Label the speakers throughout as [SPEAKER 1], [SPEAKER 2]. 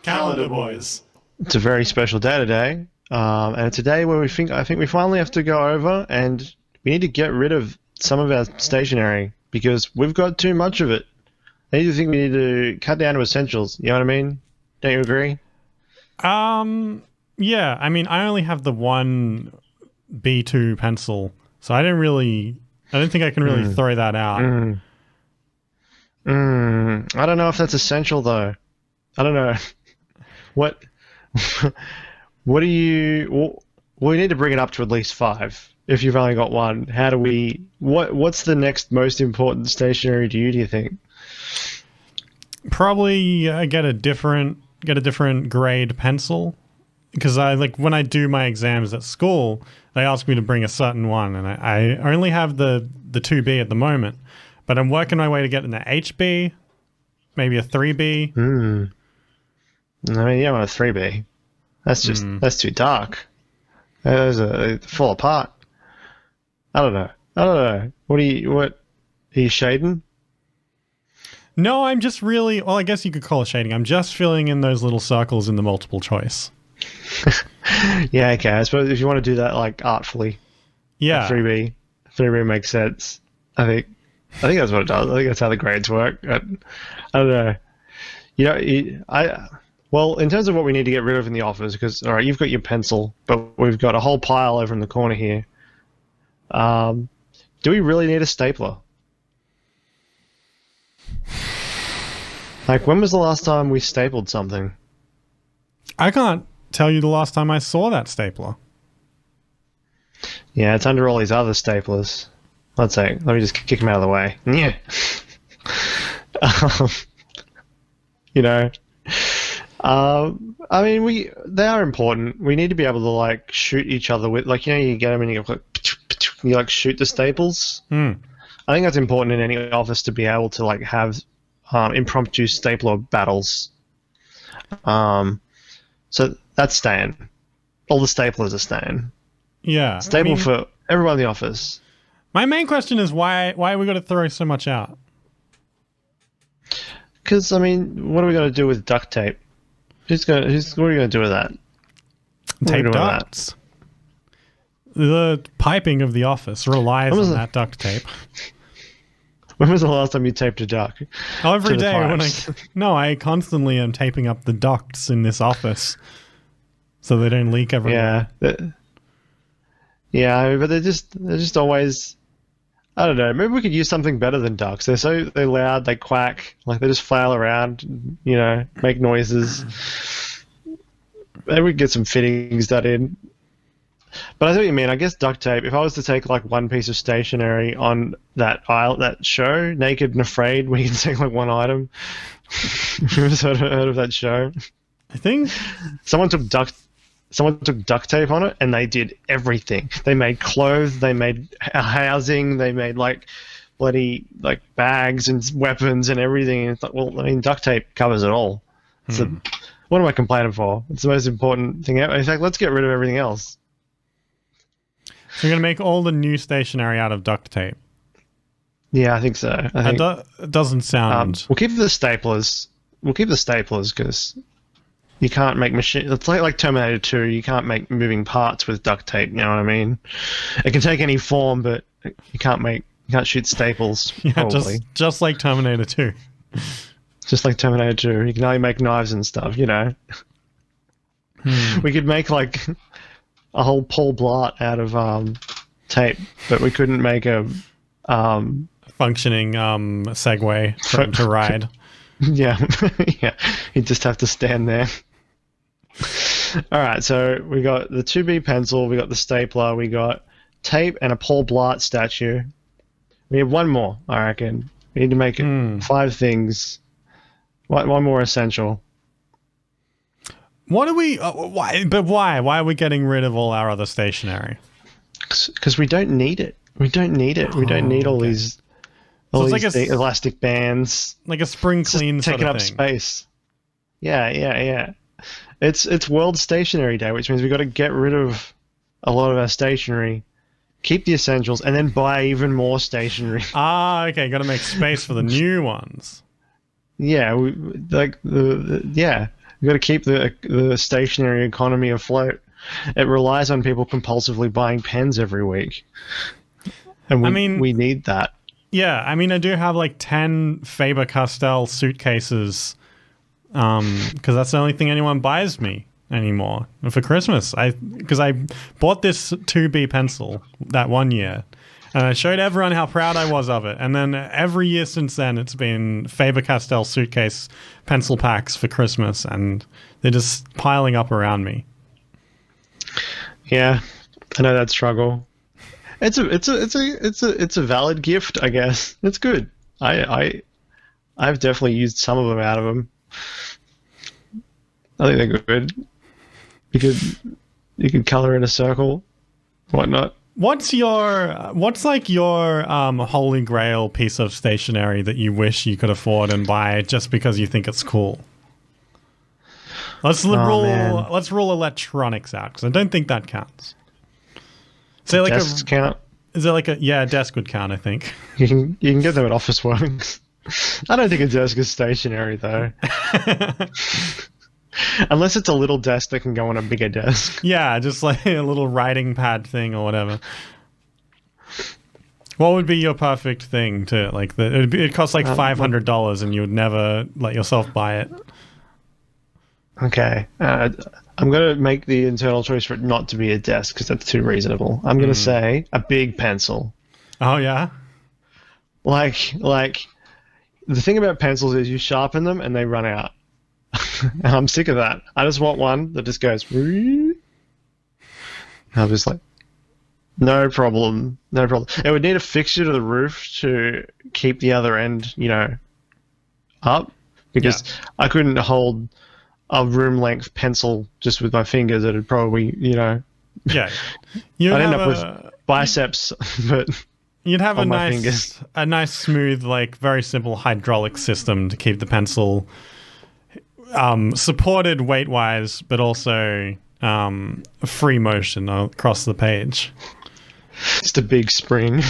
[SPEAKER 1] Calendar Boys.
[SPEAKER 2] It's a very special day today, and it's a day where I think we finally have to go over and we need to get rid of some of our stationery because we've got too much of it. I think we need to cut down to essentials. You know what I mean? Don't you agree?
[SPEAKER 1] Yeah. I mean, I only have the one B2 pencil, so I don't think I can really throw that out.
[SPEAKER 2] I don't know if that's essential though. I don't know. What? What do you? Well, we need to bring it up to at least 5. If you've only got one, how do we? What's the next most important stationery to you? Do you think?
[SPEAKER 1] Probably get a different grade pencil, because when I do my exams at school, they ask me to bring a certain one, and I only have the 2B at the moment, but I'm working my way to get an HB, maybe a 3B.
[SPEAKER 2] I mean, you don't want a 3B. That's too dark. Those are fall apart. I don't know. What are you shading?
[SPEAKER 1] No, I'm just really, well, I guess you could call it shading. I'm just filling in those little circles in the multiple choice.
[SPEAKER 2] Yeah, okay. I suppose if you want to do that like artfully,
[SPEAKER 1] yeah,
[SPEAKER 2] 3B makes sense. I think that's what it does. I think that's how the grades work. I don't know. Well, in terms of what we need to get rid of in the office, because all right, you've got your pencil, but we've got a whole pile over in the corner here. Do we really need a stapler? Like, when was the last time we stapled something?
[SPEAKER 1] I can't tell you the last time I saw that stapler.
[SPEAKER 2] Yeah, it's under all these other staplers. Let me just kick them out of the way. Yeah. I mean, they are important. We need to be able to like shoot each other with, like, you get them and you like shoot the staples. I think that's important in any office to be able to like have impromptu stapler battles. So that's staying. All the staplers are staying.
[SPEAKER 1] Yeah.
[SPEAKER 2] Staple for everyone in the office.
[SPEAKER 1] My main question is why we got to throw so much out?
[SPEAKER 2] Because, I mean, what are we going to do with duct tape? What are you going to do with that?
[SPEAKER 1] Tape ducts. The piping of the office relies on that duct tape.
[SPEAKER 2] When was the last time you taped a duct?
[SPEAKER 1] Oh, every day I constantly am taping up the ducts in this office so they don't leak everywhere.
[SPEAKER 2] Yeah, but they're just always, I don't know. Maybe we could use something better than ducks. They're loud, they quack, like they just flail around, make noises. Maybe we could get some fittings done in. But I see what you mean. I guess duct tape. If I was to take like one piece of stationery on that show, Naked and Afraid, where you can take like one item. You've heard of that show?
[SPEAKER 1] I think
[SPEAKER 2] someone took duct tape on it, and they did everything. They made clothes, they made housing, they made like bloody like bags and weapons and everything. And it's like, well, I mean, duct tape covers it all. What am I complaining for? It's the most important thing ever. In fact, let's get rid of everything else.
[SPEAKER 1] So you're going to make all the new stationery out of duct tape?
[SPEAKER 2] Yeah, I think so.
[SPEAKER 1] It doesn't sound...
[SPEAKER 2] We'll keep the staplers. Because you can't make machine. It's like Terminator 2. You can't make moving parts with duct tape. You know what I mean? It can take any form, but you can't shoot staples.
[SPEAKER 1] Yeah,
[SPEAKER 2] probably.
[SPEAKER 1] just like Terminator 2.
[SPEAKER 2] Just like Terminator 2. You can only make knives and stuff. We could make like a whole Paul Blart out of tape, but we couldn't make a
[SPEAKER 1] functioning Segway for him to ride.
[SPEAKER 2] Yeah, yeah. He'd just have to stand there. All right, so we got the 2B pencil, we got the stapler, we got tape and a Paul Blart statue. We have one more, I reckon. We need to make it 5 things. One more essential.
[SPEAKER 1] What are we... why? But why? Why are we getting rid of all our other stationery?
[SPEAKER 2] Because we don't need it. We don't need all these... All these elastic bands.
[SPEAKER 1] Like a spring clean sort of thing.
[SPEAKER 2] Taking up space. Yeah. It's World Stationery Day, which means we've got to get rid of a lot of our stationery, keep the essentials, and then buy even more stationery.
[SPEAKER 1] Okay. Got to make space for the new ones.
[SPEAKER 2] Yeah, We've got to keep the stationary economy afloat. It relies on people compulsively buying pens every week, and we need that.
[SPEAKER 1] Yeah, I mean, I do have like 10 Faber-Castell suitcases because that's the only thing anyone buys me anymore for Christmas. Because I bought this 2B pencil that one year, and I showed everyone how proud I was of it. And then every year since then, it's been Faber-Castell suitcase pencil packs for Christmas, and they're just piling up around me.
[SPEAKER 2] Yeah, I know that struggle. It's a valid gift, I guess. It's good. I've definitely used some of them out of them. I think they're good. You could color in a circle, whatnot.
[SPEAKER 1] What's like your holy grail piece of stationery that you wish you could afford and buy just because you think it's cool? Let's rule electronics out because I don't think that counts. Say like
[SPEAKER 2] Desks count.
[SPEAKER 1] Is there like a desk would count, I think.
[SPEAKER 2] You can get them at Officeworks. I don't think a desk is stationary though. Unless it's a little desk that can go on a bigger desk.
[SPEAKER 1] Yeah, just like a little writing pad thing or whatever. What would be your perfect thing to like? It costs like $500 and you would never let yourself buy it.
[SPEAKER 2] Okay, I'm gonna make the internal choice for it not to be a desk because that's too reasonable. I'm gonna say a big pencil.
[SPEAKER 1] Oh yeah.
[SPEAKER 2] Like the thing about pencils is you sharpen them and they run out. And I'm sick of that. I just want one that just goes. I'm just like, no problem. It would need a fixture to the roof to keep the other end, up because I couldn't hold a room length pencil just with my fingers. It'd probably,
[SPEAKER 1] Yeah.
[SPEAKER 2] I'd end up with biceps, but
[SPEAKER 1] you'd have
[SPEAKER 2] on
[SPEAKER 1] a nice smooth, like very simple hydraulic system to keep the pencil supported weight-wise, but also free motion across the page.
[SPEAKER 2] Just a big spring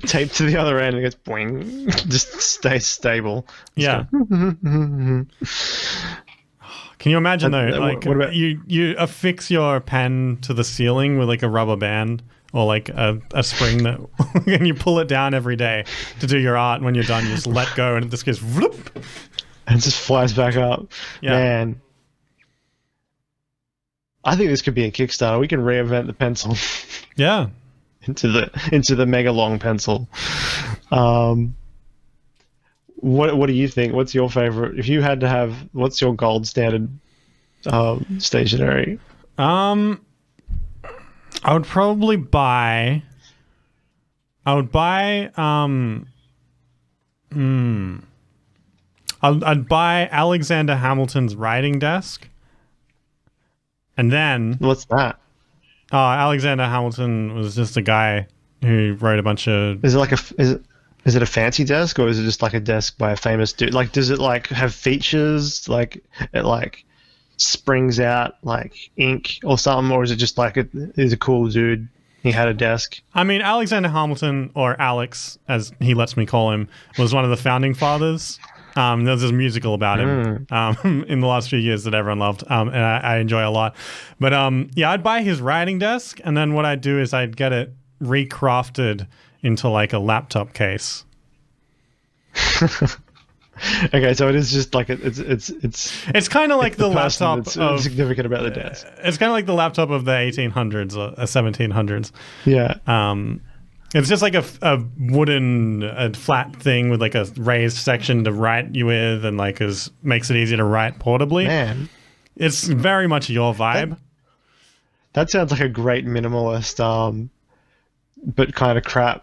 [SPEAKER 2] taped to the other end and it goes boing. Just stays stable.
[SPEAKER 1] Yeah. Can you imagine though? Like what about you affix your pen to the ceiling with like a rubber band or like a spring that, and you pull it down every day to do your art. And when you're done, you just let go and it just goes whoop.
[SPEAKER 2] And just flies back up. Yeah. Man. I think this could be a Kickstarter. We can reinvent the pencil.
[SPEAKER 1] Yeah.
[SPEAKER 2] into the mega long pencil. What do you think? What's your favorite? If you had to have, what's your gold standard stationery?
[SPEAKER 1] I would probably buy. I'd buy Alexander Hamilton's writing desk. And then
[SPEAKER 2] what's that?
[SPEAKER 1] Alexander Hamilton was just a guy who wrote a bunch of.
[SPEAKER 2] Is it a fancy desk or is it just like a desk by a famous dude? Like, does it like have features? Like it like springs out like ink or something, or is it just like he's a cool dude? He had a desk.
[SPEAKER 1] I mean, Alexander Hamilton, or Alex, as he lets me call him, was one of the founding fathers. There's this musical about him in the last few years that everyone loved, and I enjoy a lot. But I'd buy his writing desk, and then what I'd do is I'd get it recrafted into like a laptop case.
[SPEAKER 2] Okay, so it is just like it's
[SPEAKER 1] kind of like the laptop
[SPEAKER 2] that's significant about the desk.
[SPEAKER 1] It's kind of like the laptop of the 1800s or 1700s.
[SPEAKER 2] Yeah.
[SPEAKER 1] It's just like a wooden flat thing with like a raised section to write you with, and like makes it easy to write portably.
[SPEAKER 2] Man,
[SPEAKER 1] it's very much your vibe.
[SPEAKER 2] That sounds like a great minimalist, but kind of crap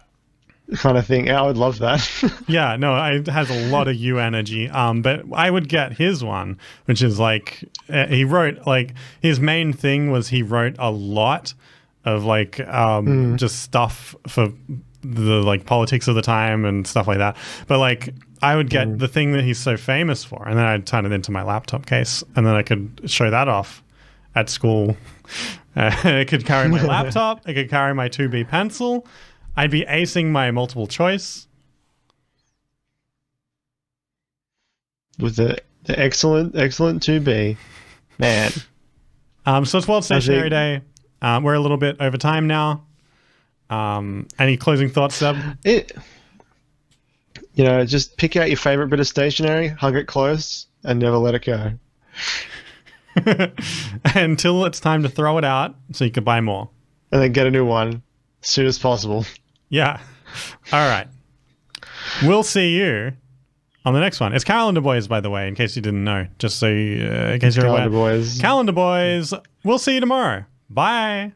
[SPEAKER 2] kind of thing. I would love that.
[SPEAKER 1] Yeah, no, it has a lot of you energy. But I would get his one, which is like he wrote like his main thing was he wrote a lot of like just stuff for the like politics of the time and stuff like that. But like I would get the thing that he's so famous for, and then I'd turn it into my laptop case, and then I could show that off at school. I could carry my laptop. I could carry my 2B pencil. I'd be acing my multiple choice.
[SPEAKER 2] With the The excellent 2B. Man.
[SPEAKER 1] So it's World Stationery Day. We're a little bit over time now. Any closing thoughts, Seb?
[SPEAKER 2] Just pick out your favorite bit of stationery, hug it close, and never let it go.
[SPEAKER 1] Until it's time to throw it out so you can buy more.
[SPEAKER 2] And then get a new one as soon as possible.
[SPEAKER 1] Yeah. All right. We'll see you on the next one. It's Calendar Boys, by the way, in case you didn't know. Just so in case you're
[SPEAKER 2] Calendar
[SPEAKER 1] aware.
[SPEAKER 2] Boys.
[SPEAKER 1] Calendar Boys. We'll see you tomorrow. Bye.